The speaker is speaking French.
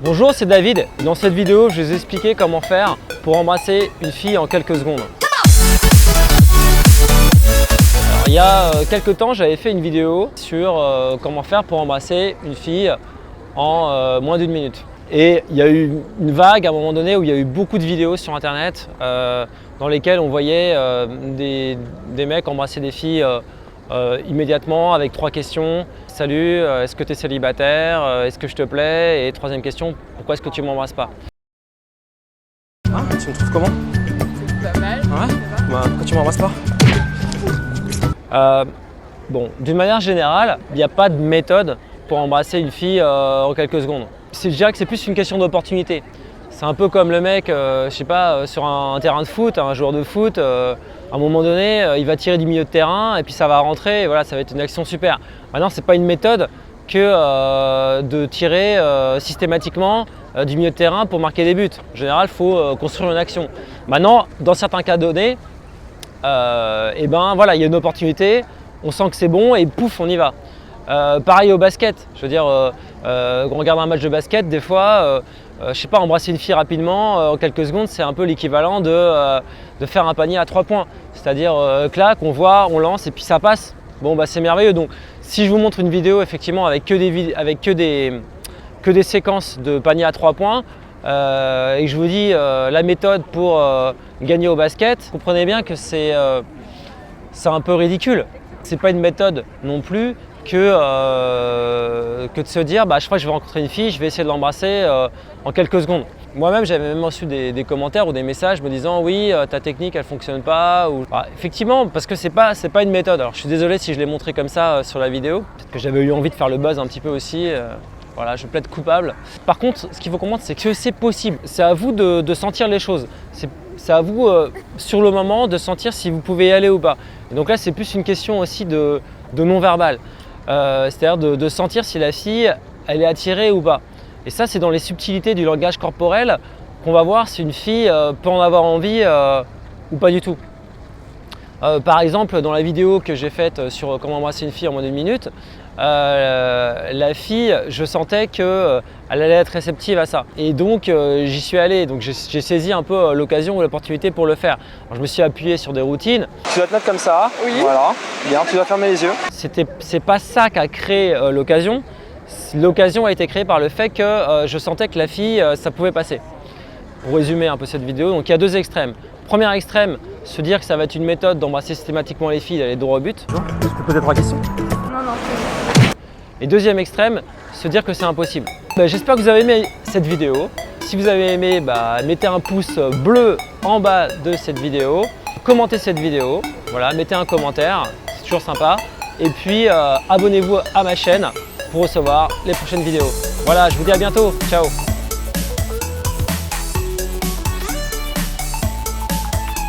Bonjour, c'est David. Dans cette vidéo, je vais vous expliquer comment faire pour embrasser une fille en quelques secondes. Alors, il y a quelques temps, j'avais fait une vidéo sur comment faire pour embrasser une fille en moins d'une minute. Et il y a eu une vague à un moment donné où il y a eu beaucoup de vidéos sur internet dans lesquelles on voyait des mecs embrasser des filles immédiatement avec 3 questions. Salut, est-ce que tu es célibataire? Est-ce que je te plais? Et troisième question, pourquoi est-ce que tu m'embrasses pas? Ah, tu me trouves comment? C'est pas mal. Ouais? Bah, pourquoi tu m'embrasses pas? Bon, d'une manière générale, il n'y a pas de méthode pour embrasser une fille en quelques secondes. Je dirais que c'est plus une question d'opportunité. C'est un peu comme le mec, je sais pas, sur un terrain de foot, un joueur de foot, à un moment donné, il va tirer du milieu de terrain et puis ça va rentrer et voilà, ça va être une action super. Maintenant, c'est pas une méthode que de tirer systématiquement du milieu de terrain pour marquer des buts. En général, il faut construire une action. Maintenant, dans certains cas donnés, et ben voilà, il y a une opportunité, on sent que c'est bon et pouf, on y va. Pareil au basket, je veux dire, quand on regarde un match de basket, des fois, je sais pas, embrasser une fille rapidement en quelques secondes, c'est un peu l'équivalent de faire un panier à 3 points. C'est-à-dire, clac, on voit, on lance et puis ça passe. Bon, bah c'est merveilleux. Donc, si je vous montre une vidéo effectivement avec que des séquences de panier à 3 points et que je vous dis la méthode pour gagner au basket, comprenez bien que c'est un peu ridicule. C'est pas une méthode non plus que de se dire je crois que je vais rencontrer une fille, je vais essayer de l'embrasser en quelques secondes. Moi-même, j'avais même reçu des commentaires ou des messages me disant oui, ta technique elle fonctionne pas. Effectivement, parce que c'est pas une méthode. Alors je suis désolé si je l'ai montré comme ça sur la vidéo. Peut-être que j'avais eu envie de faire le buzz un petit peu aussi. Voilà, je plaide coupable. Par contre, ce qu'il faut comprendre, c'est que c'est possible. C'est à vous de sentir les choses. C'est à vous, sur le moment, de sentir si vous pouvez y aller ou pas. Et donc là, c'est plus une question aussi de non-verbal. C'est-à-dire de sentir si la fille, elle est attirée ou pas. Et ça, c'est dans les subtilités du langage corporel qu'on va voir si une fille peut en avoir envie ou pas du tout. Par exemple, dans la vidéo que j'ai faite sur comment embrasser une fille en moins d'une minute, la fille, je sentais qu'elle allait être réceptive à ça. Et donc, j'y suis allé. Donc, j'ai saisi un peu l'occasion ou l'opportunité pour le faire. Alors, je me suis appuyé sur des routines. Tu dois te mettre comme ça. Oui. Voilà. Bien, tu dois fermer les yeux. C'est pas ça qui a créé l'occasion. L'occasion a été créée par le fait que je sentais que la fille, ça pouvait passer. Pour résumer un peu cette vidéo, donc il y a 2 extrêmes. Premier extrême, se dire que ça va être une méthode d'embrasser systématiquement les filles, d'aller droit au but. Je peux poser 3 questions? Non. Et deuxième extrême, se dire que c'est impossible. J'espère que vous avez aimé cette vidéo. Si vous avez aimé, mettez un pouce bleu en bas de cette vidéo. Commentez cette vidéo, voilà, mettez un commentaire, c'est toujours sympa. Et puis abonnez-vous à ma chaîne pour recevoir les prochaines vidéos. Voilà, je vous dis à bientôt, ciao!